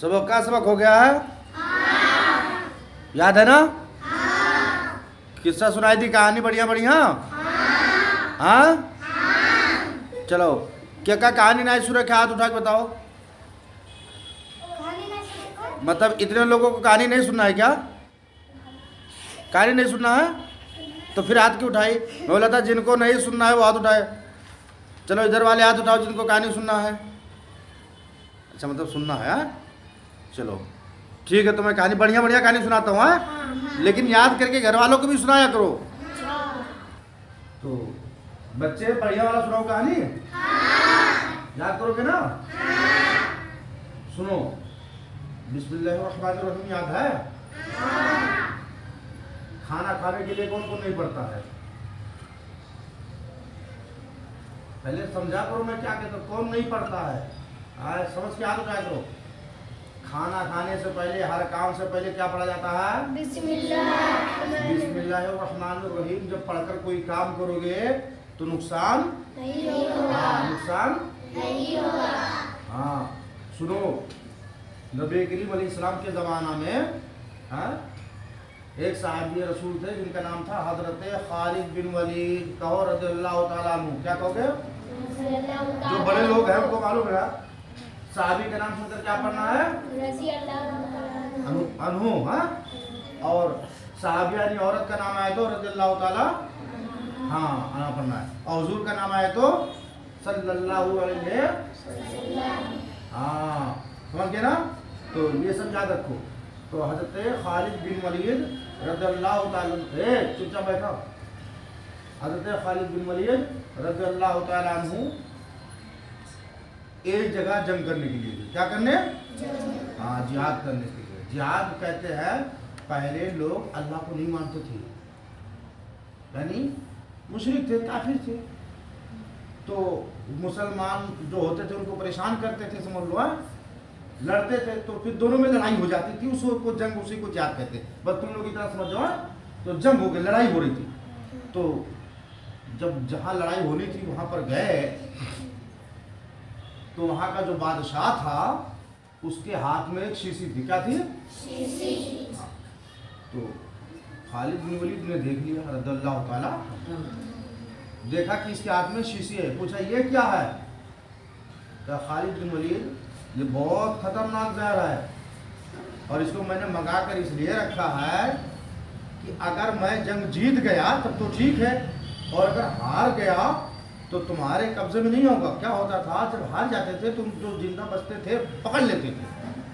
सबक का सबक हो गया है? याद है ना? किस्सा सुनाई थी, कहानी बढ़िया बढ़िया। हाँ, चलो क्या क्या कहानी नहीं सुना? क्या हाथ उठा के बताओ। मतलब इतने लोगों को कहानी नहीं सुनना है क्या? कहानी नहीं सुनना है तो फिर हाथ क्यों उठाई? मैं बोला था जिनको नहीं सुनना है वो हाथ उठाए। चलो इधर वाले हाथ उठाओ जिनको कहानी सुनना है। अच्छा, मतलब सुनना है। चलो ठीक है, तो मैं कहानी बढ़िया बढ़िया कहानी सुनाता हूँ। हाँ, लेकिन याद करके घर वालों को भी सुनाया करो। तो बच्चे बढ़िया वाला सुनाओ कहानी। याद करोगे ना? सुनो, बिस्मिल्लाहिर्रहमानिर्रहीम याद है? खाना खाने के लिए कौन कौन नहीं पढ़ता है? पहले समझा करो मैं क्या कहता हूँ। कौन नहीं पढ़ता है? समझ के हाथ उठाया करो। खाना खाने से पहले, हर काम से पहले क्या पढ़ा जाता है? बिस्मिल्लाहिर्रहमानिर्रहीम। जब पढ़कर कोई काम करोगे तो नुकसान नहीं होगा। नुकसान नहीं होगा। हाँ, सुनो, नबी करीम अलैहिस्सलाम के ज़माना में एक साहबी रसूल थे जिनका नाम था हजरत खालिद बिन वलीद। कहो रज़ियल्लाहु ताला अन्हु। क्या कहोगे? जो बड़े लोग हैं उनको मालूम है। साहबी का नाम सुनकर क्या पढ़ना है? अन्हु। हाँ, और साहबी यानी औरत का नाम आए तो रज़ियल्लाहु ताला आना पढ़ना है। और हुजूर का नाम आए तो सल्लल्लाहु अलैहि। हाँ, समझ गए ना? तो ये सब याद रखो। तो हजरत खालिद बिन वलीद रज़ियल्लाहु ताला, चुपचाप बैठो। हजरत खालिद बिन वलीद रज़ियल्लाहु ताला अन्हु एक जगह जंग करने के लिए। क्या करने? हाँ, जिहाद करने के लिए। जिहाद कहते हैं, पहले लोग अल्लाह को नहीं मानते थे, यानी मुशरिक थे, काफिर थे। तो मुसलमान जो होते थे उनको परेशान करते थे, समझ लो, लड़ते थे। तो फिर दोनों में लड़ाई हो जाती थी। उसको जंग, उसी को जिहाद कहते हैं। बस तुम लोग की तरह समझ जाओ। तो जंग हो गई, लड़ाई हो रही थी। तो जब जहाँ लड़ाई होनी थी वहाँ पर गए तो वहाँ का जो बादशाह था उसके हाथ में एक शीशी थी। क्या थी? शीशी। तो खालिद बिन वलीद ने देख लिया, रज़ियल्लाहु ताला, देखा कि इसके हाथ में शीशी है। पूछा ये क्या है? तो खालिद बिन वलीद, ये बहुत खतरनाक जहर है और इसको मैंने मंगा कर इसलिए रखा है कि अगर मैं जंग जीत गया तब तो ठीक है, और अगर हार गया तो तुम्हारे कब्जे में नहीं होगा। क्या होता था, जब हार जाते थे तुम जो जिंदा बचते थे पकड़ लेते थे,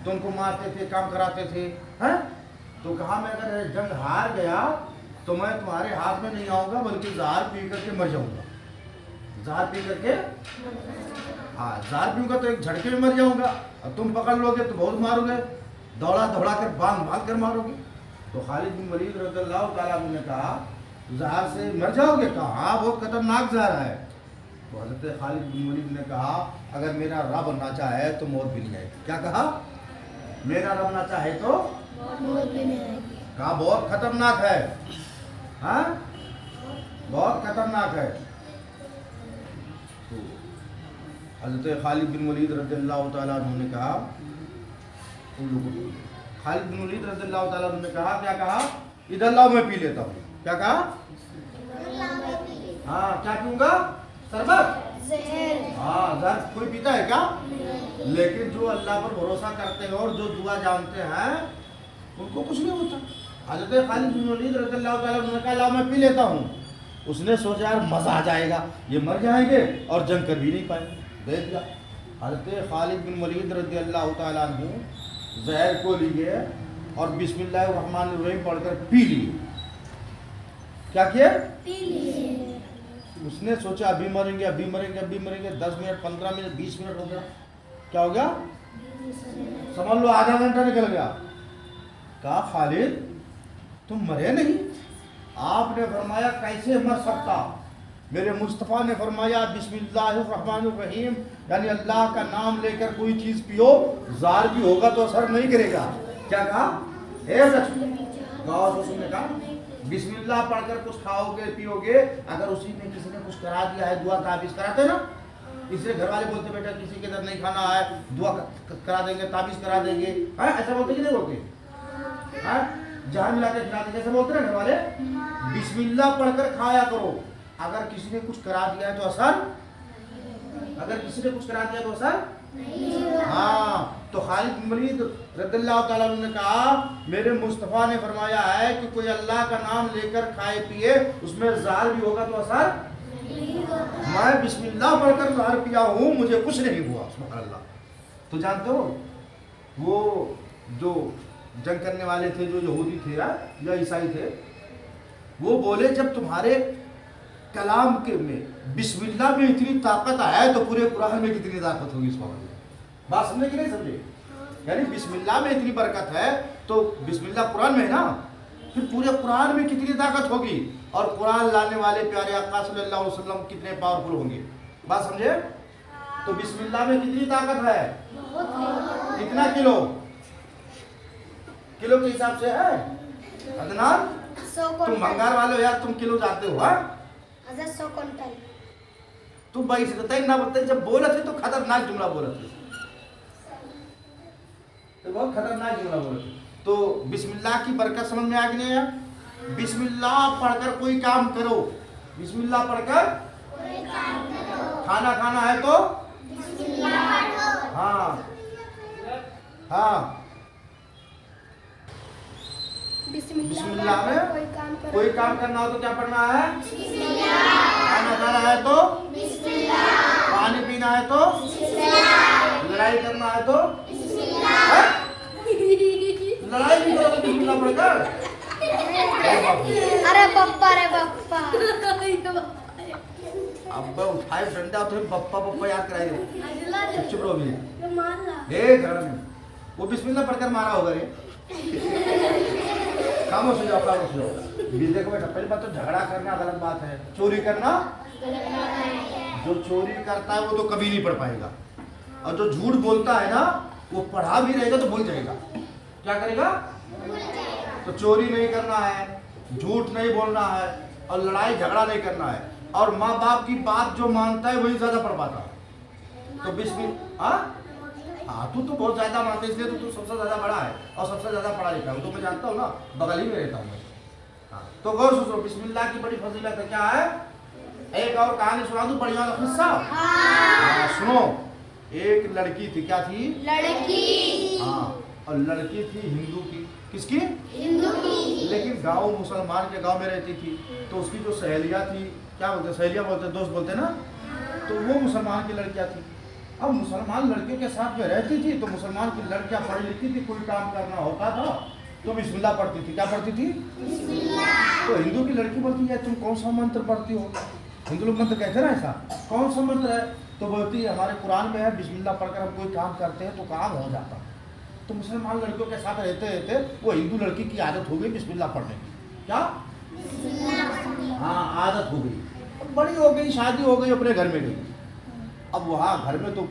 तो उनको मारते थे, काम कराते थे। हैं? तो कहा मैं अगर जंग हार गया तो मैं तुम्हारे हाथ में नहीं आऊँगा, बल्कि जहर पी करके मर जाऊँगा। जहर पी करके, हाँ, जहर पीऊँगा तो एक झटके में मर जाऊँगा, और तुम पकड़ लोगे तो बहुत मारोगे, दौड़ा दौड़ा कर बांध कर मारोगे। तो खालिद बिन वलीद रज़ियल्लाहु ताला अन्हु ने कहा जहर से मर जाओगे? कहा हाँ, बहुत खतरनाक जहर है। तो हज़रत खालिद बिन वलीद ने कहा अगर मेरा रब ना चाहे तो मौत भी नहीं आएगी। क्या कहा? मेरा रब ना चाहे तो मौत भी नहीं आएगी। कहा बहुत खतरनाक है। हाँ, बहुत खतरनाक है। तो हज़रत खालिद बिन वलीद रज़ियल्लाहु ताला अन्हु ने कहा, उन लोगों को, खालिद बिन वलीद रज़ियल्लाहु ताला अन्हु ने कहा, क्या कहा? इधर लाओ मैं पी लेता हूँ। क्या कहा? हाँ, क्या पीऊँगा? शरबत? हाँ, जहर कोई पीता है क्या? लेकिन जो अल्लाह पर भरोसा करते हैं और जो दुआ जानते हैं उनको कुछ नहीं होता। हज़रत खालिद बिन वलीद रज़ियल्लाहु ताला अन्हु ने कहा लाओ मैं पी लेता हूँ। उसने सोचा यार मज़ा आ जाएगा, ये मर जाएंगे और जंग कर भी नहीं पाएंगे। दे दिया। हज़रत खालिद बिन वलीद रज़ियल्लाहु ताला अन्हु जहर को लिए और बिस्मिल्लाहिर्रहमानिर्रहीम पढ़कर पी लिए। क्या किया? पी लिए। उसने सोचा अभी मरेंगे, अभी मरेंगे, अभी मरेंगे। 10 मिनट, 15 मिनट, 20 मिनट हो गया। क्या हो गया? समझ लो आधा घंटा निकल गया। कहा खालिद तुम मरे नहीं? आपने फरमाया कैसे मर सकता? मेरे मुस्तफ़ा ने फरमाया बिस्मिल्लाहिर्रहमानिर्रहीम, यानी अल्लाह का नाम लेकर कोई चीज़ पियो, जार भी होगा तो असर नहीं करेगा। क्या कहा? ने कहा बिस्मिल्लाह पढ़कर कुछ खाओगे पियोगे, अगर उसी में किसी ने कुछ करा दिया है, दुआ ताबीज़ कराते ना, इसलिए घर वाले बोलते बेटा किसी के इधर नहीं खाना है, दुआ करा देंगे, ताबीज करा देंगे, है ऐसा बोलते कि नहीं बोलते? है जहर मिला के खिलाते, कैसे बोलते हैं घर वाले? बिस्मिल्लाह पढ़कर खाया करो। अगर किसी ने कुछ करा दिया है तो असर, अगर किसी ने कुछ करा दिया तो असर। हाँ, तो खालिद बिन वलीद रज़ियल्लाहु ताला अन्हु ने कहा मेरे मुस्तफ़ा ने फरमाया है कि कोई अल्लाह का नाम लेकर खाए पिए, उसमें ज़हर भी होगा तो असर। मैं बिस्मिल्लाह पढ़कर ज़हर पिया हूँ, मुझे कुछ नहीं हुआ, सुभान अल्लाह। तो जानते हो वो जो जंग करने वाले थे, जो यहूदी थे या ईसाई थे, वो बोले जब तुम्हारे कलाम के में बिस्मिल्लाह में इतनी ताकत है तो पूरे कुरान में कितनी ताकत होगी। इस बात समझे कि नहीं समझे? यानी बिस्मिल्लाह में इतनी बरकत है तो बिस्मिल्लाह कुरान में है ना, फिर पूरे कुरान में कितनी ताकत होगी, और कुरान लाने वाले प्यारे आका सल्लल्लाहु अलैहि वसल्लम कितने पावरफुल होंगे। बात समझे? तो बिस्मिल्लाह में कितनी ताकत है? कितना किलो? किलो के हिसाब से है अदनान? तुम भंगार वाले हो यार, तुम किलो जाते हो। 100 क्विंटल। तुम भाई से बताइए ना, बताइए जब बोले थे तो खतरनाक जुमला बोले थे, तो बहुत खतरनाक जुमला बोले थे। तो बिस्मिल्लाह की बरकत समझ में आ गई है? बिस्मिल्लाह पढ़कर कोई काम करो, बिस्मिल्लाह पढ़कर खाना खाना है तो हाँ हाँ बिस्मिल्लाह में कोई काम करना हो तो क्या पढ़ना है? खाना खाना है तो, पानी पीना है तो, लड़ाई करना है तो, लड़ाई भी करो तो बिस्मिल्लाह पढ़कर। अरे बप्पा, अरे बप्पा, अब उठाए डंडा तो बप्पा बप्पा याद कराइए। चुप रहो भी, वो बिस्मिल्लाह पढ़कर मारा होगा रे। खामोश हो जाओ, खामोश हो जाओ। देखो बेटा, पहली बात तो झगड़ा करना गलत बात है, चोरी करना, जो चोरी करता है वो तो कभी नहीं पढ़ पाएगा, और जो झूठ बोलता है ना वो पढ़ा भी रहेगा तो भूल जाएगा। क्या करेगा? तो चोरी नहीं करना है, झूठ नहीं बोलना है, और लड़ाई झगड़ा नहीं करना है, और माँ बाप की बात जो मानता है वही ज्यादा पढ़ पाता है। तो बिस्मिल्लाह, हाँ तू तो बहुत ज्यादा मानते, इसलिए तो तू सबसे ज्यादा बड़ा है और सबसे ज्यादा पढ़ा लिखा है, तो मैं जानता हूँ ना, बगल ही में रहता हूँ। हाँ, तो गौर से सुनो, बिस्मिल्लाह की बड़ी फजीलत है। क्या है? एक और कहानी सुना दूं, बढ़िया वाला किस्सा। हाँ सुनो, एक लड़की थी। क्या थी? लड़की। हाँ, और लड़की थी हिंदू की। किसकी? हिंदू की। लेकिन गाँव मुसलमान के गाँव में रहती थी, तो उसकी जो सहेलियाँ थी, क्या बोलते, सहेलियाँ बोलते, दोस्त बोलते ना, तो वो मुसलमान की लड़कियाँ थी। अब मुसलमान लड़कियों के साथ में रहती थी, तो मुसलमान की लड़कियां पढ़ी लिखी थी, कोई काम करना होता था तो बिस्मिल्लाह पढ़ती थी। क्या पढ़ती थी? बिस्मिल्लाह। तो हिंदू की लड़की बोलती है तुम कौन सा मंत्र पढ़ती हो? हिंदू लोग मंत्र कहते हैं ना, ऐसा कौन सा मंत्र है? तो बोलती है हमारे कुरान में है, बिस्मिल्लाह पढ़कर हम कोई काम करते हैं तो काम हो जाता। तो मुसलमान लड़कियों के साथ रहते रहते वो हिंदू लड़की की आदत हो गई बिस्मिल्लाह पढ़ने की। क्या? हाँ, आदत हो गई, बड़ी हो गई, शादी हो गई, अपने घर में गई। अब वहाँ घर में तो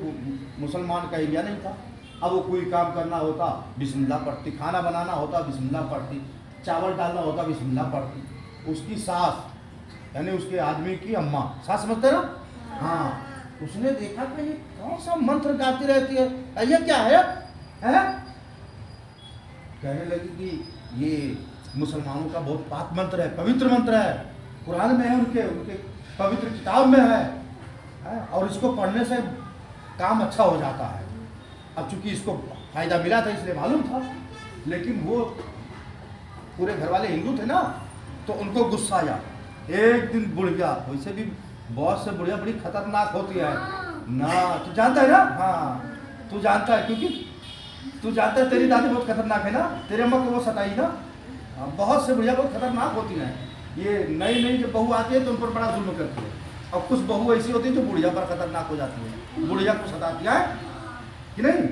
मुसलमान का एरिया नहीं था, अब वो कोई काम करना होता बिस्मिल्लाह पढ़ती, खाना बनाना होता बिस्मिल्लाह पढ़ती, चावल डालना होता बिस्मिल्लाह पढ़ती। उसकी सास यानी उसके आदमी की अम्मा, सास समझते ना? हाँ, उसने देखा कि ये कौन सा मंत्र गाती रहती है, ये क्या है? कहने लगी कि ये मुसलमानों का बहुत पाक मंत्र है, पवित्र मंत्र है, कुरान में है, उनके पवित्र किताब में है, और इसको पढ़ने से काम अच्छा हो जाता है। अब चूंकि इसको फायदा मिला था इसलिए मालूम था, लेकिन वो पूरे घर वाले हिंदू थे ना, तो उनको गुस्सा आया। एक दिन बुढ़िया, वैसे भी बहुत से बुढ़िया बड़ी खतरनाक होती है ना, तू जानता है ना? हाँ, तू जानता है, क्योंकि तू जानता है तेरी दादी बहुत खतरनाक है ना, तेरे अम्मा को वो सताई ना। बहुत से बुढ़िया बहुत खतरनाक होती हैं। ये नई नई जब बहू आती है तो उन पर बड़ा जुल्म करती है, और कुछ बहू ऐसी होती है जो बुढ़िया पर खतरनाक हो जाती है, बुढ़िया को सताती है कि नहीं।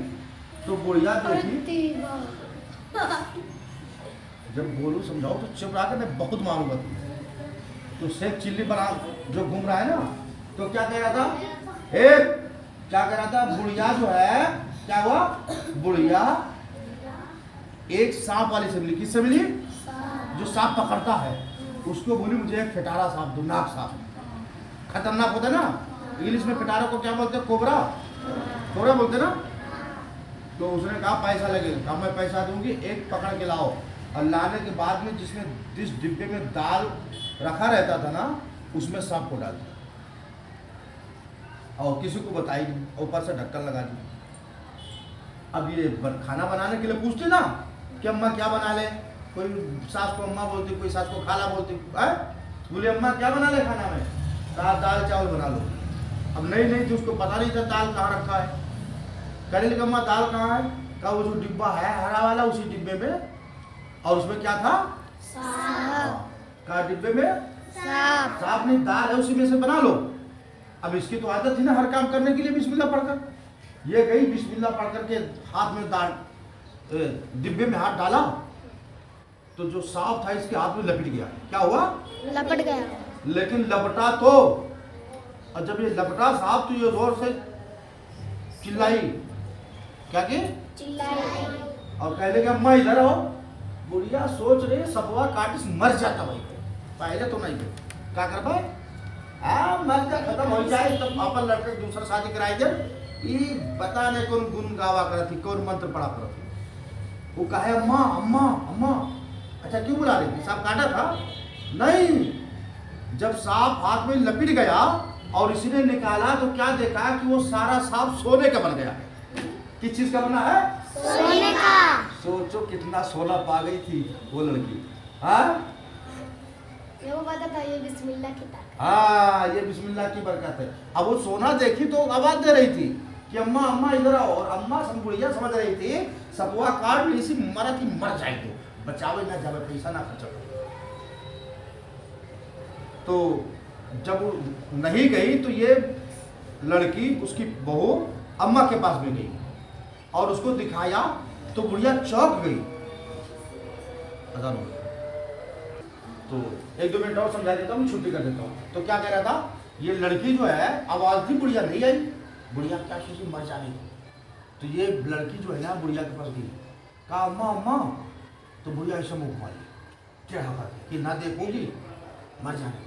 तो बुढ़िया देखी, जब बोलूं समझाओ तो चुप रहा कर, मैं बहुत मारूंगा तुम्हें। तो शेख चिल्ली बना जो घूम रहा है ना, तो क्या कह रहा था? क्या कह रहा था? बुढ़िया जो है, क्या हुआ? बुढ़िया एक सांप वाले से मिली। किससे मिली? जो सांप पकड़ता है, उसको बोली मुझे एक खटारा सांप दो, नाग सांप, खतरनाक होता है ना, इंग्लिश में पिटारे को क्या बोलते हैं? कोबरा, कोबरा बोलते ना। तो उसने कहा पैसा लगेगा। कहा मैं पैसा दूंगी, एक पकड़ के लाओ। और लाने के बाद में जिस डिब्बे में दाल रखा रहता था ना, उसमें सांप को डाल दिया और किसी को बताई, ऊपर से ढक्कन लगा दी। अब ये खाना बनाने के लिए पूछते ना कि अम्मा क्या बना ले, कोई सास को अम्मा बोलती, कोई सास को खाला बोलती है। बोले अम्मा क्या बना ले खाना में? कहा दाल चावल बना लो। अब नहीं तो उसको पता नहीं था दाल कहाँ रखा है। कहने लगे अम्मा दाल कहाँ है? कहा वो जो डिब्बा है हरा वाला, उसी डिब्बे में। और उसमें क्या था? सांप। कहा डिब्बे में सांप। सांप नहीं, दाल है, उसी में से बना लो। अब इसकी तो आदत थी ना हर काम करने के लिए बिस्मिल्लाह पढ़कर। ये गई बिस्मिल्लाह पढ़कर के हाथ में दाल डिब्बे में हाथ डाला, तो जो सांप था इसके हाथ में लपट गया। क्या हुआ? लपट गया। लेकिन लपटा तो, और जब ये लपटा सांप तो ये जोर से चिल्लाई। क्या की? चिल्लाई। और कहने लगे अम्मा इधर आओ। बुढ़िया सोच रही सपवा काटिस मर जाता भाई, पहले तो नहीं क्या कर पाए, मर जा खत्म हो जाए तब अपन लड़के दूसरा शादी कराई दे। ये पता नहीं कौन गुन गावा करा थी, कौन मंत्र पढ़ा करा थी। वो कहे अम्मा अम्मा अम्मा। अच्छा क्यों बुला रही थी? सांप काटा था? नहीं, जब सांप हाथ में लपट गया और इसी ने निकाला तो क्या देखा कि वो सारा सांप सोने का बन गया। किस चीज का बना है? सोने का। सोचो कितना सोना पा गई थी वो लड़की। हाँ वो पता था ये बिस्मिल्लाह की ताकत। हाँ, ये बिस्मिल्लाह की बरकत है। अब वो सोना देखी तो आवाज दे रही थी कि अम्मा अम्मा इधर आओ। और अम्मा बुढ़िया समझ रही थी सपवा काट ली, इसी मरा की मर जाएगी, बचावे ना जावे, पैसा ना खर्च करे। तो जब वो नहीं गई तो ये लड़की उसकी बहू अम्मा के पास में गई और उसको दिखाया तो बुढ़िया चौंक गई। अजान हो गई। तो 1-2 मिनट और समझा देता हूँ, छुट्टी कर देता हूँ। तो क्या कह रहा था, ये लड़की जो है आवाज थी, बुढ़िया नहीं आई। बुढ़िया क्या सोची मर जाने को। तो ये लड़की जो है ना बुढ़िया के पास गई, कहा अम्मा अम्मा। तो बुढ़िया ऐसा मुँह घुमा ली टेढ़ा करके कि ना देखूंगी मर जाने।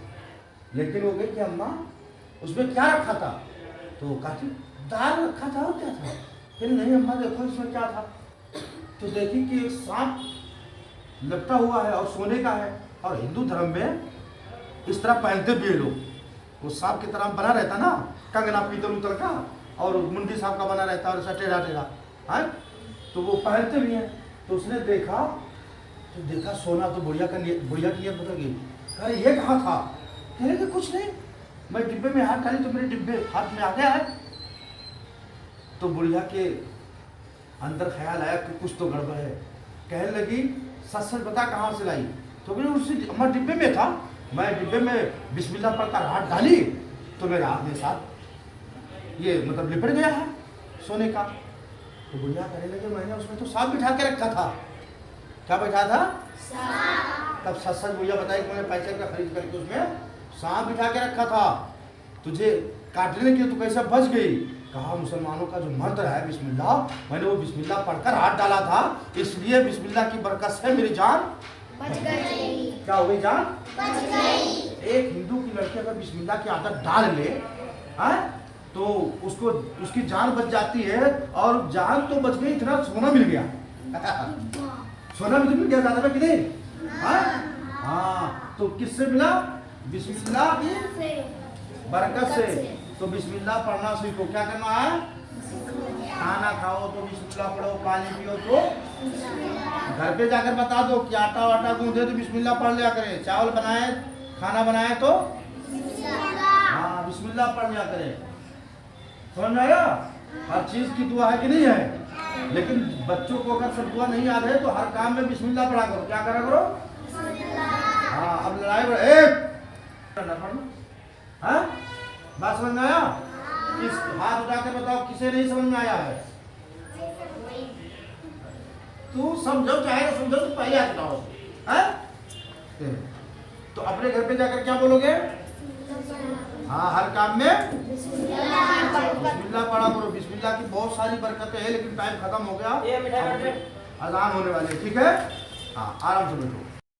लेकिन वो गई कि अम्मा उसमें क्या रखा था? तो कहती दाल रखा था और क्या था? फिर नहीं अम्मा देखो इसमें क्या था। तो देखी कि एक सांप लपटा हुआ है और सोने का है। और हिंदू धर्म में इस तरह पहनते भी लोग, वो सांप की तरह बना रहता ना, कंगना पीतल उतल का और मुंडी सांप का बना रहता और ऐसा टेढ़ा टेढ़ा है, तो वो पहनते भी हैं। तो उसने देखा तो देखा सोना, तो बुढ़िया की नीयत बदल गई। अरे ये कहाँ था? कह रहे कुछ नहीं, मैं डिब्बे में हाथ डाली तो मेरे डिब्बे हाथ में आ गया है। तो बुढ़िया के अंदर ख्याल आया कि कुछ तो गड़बड़ है। कहने लगी सच सच बता कहाँ से लाई? तो बोले उसी अम्मा डिब्बे में था, मैं डिब्बे में बिस्मिल्लाह पढ़कर हाथ डाली तो मेरे हाथ में साथ ये मतलब लिपट गया है सोने का। तो बुढ़िया कहने लगे मैंने उसमें तो सांप बिठा के रखा था। क्या बैठा था? सांप। तब सच सच बुढ़िया बताई कि मैंने पैसे का खरीद करके उसमें सांप बिठा के रखा था, तुझे काटने के तो कैसे बच गई? कहा मुसलमानों का जो मंत्र है बिस्मिल्लाह, मैंने वो बिस्मिल्लाह पढ़कर हाथ डाला था, इसलिए बिस्मिल्लाह की बरकत से मेरी जान बच गई। क्या हो गई? जान बच गई। एक हिंदू की लड़की अगर बिस्मिल्लाह की आदत डाल ले तो उसको उसकी जान बच जाती है। और जान तो बच गई, इतना सोना मिल गया। सोना भी तो मिल गया ज्यादा में कि नहीं? हाँ, तो किससे मिला? बिस्मिल्लाह की बरकत से। तो बिस्मिल्लाह पढ़ना सीखो। क्या करना है? खाना खाओ तो बिस्मिल्लाह पढ़ो, पानी पियो तो घर पे जाकर बता दो कि आटा वाटा गूंदे तो बिस्मिल्लाह पढ़ लिया करें। चावल बनाए, खाना बनाए तो हाँ बिस्मिल्लाह पढ़ लिया करें। समझ में आया? हर चीज की दुआ है कि नहीं है? लेकिन बच्चों को अगर सब दुआ नहीं याद है तो हर काम में बिस्मिल्लाह पढ़ा करो। क्या करा करो? हाँ, अब लड़ाई बात समझ में आया? किस हाथ उठा के बताओ किसे नहीं समझ में आया है? तू समझो चाहे ना समझो, तो पहले हाथ उठाओ। तो अपने घर पे जाकर क्या बोलोगे? हाँ, हर काम में बिस्मिल्लाह पढ़ा करो। बिस्मिल्लाह की बहुत सारी बरकतें हैं, लेकिन टाइम खत्म हो गया, अजान होने वाले। ठीक है? हाँ, आराम से बैठो।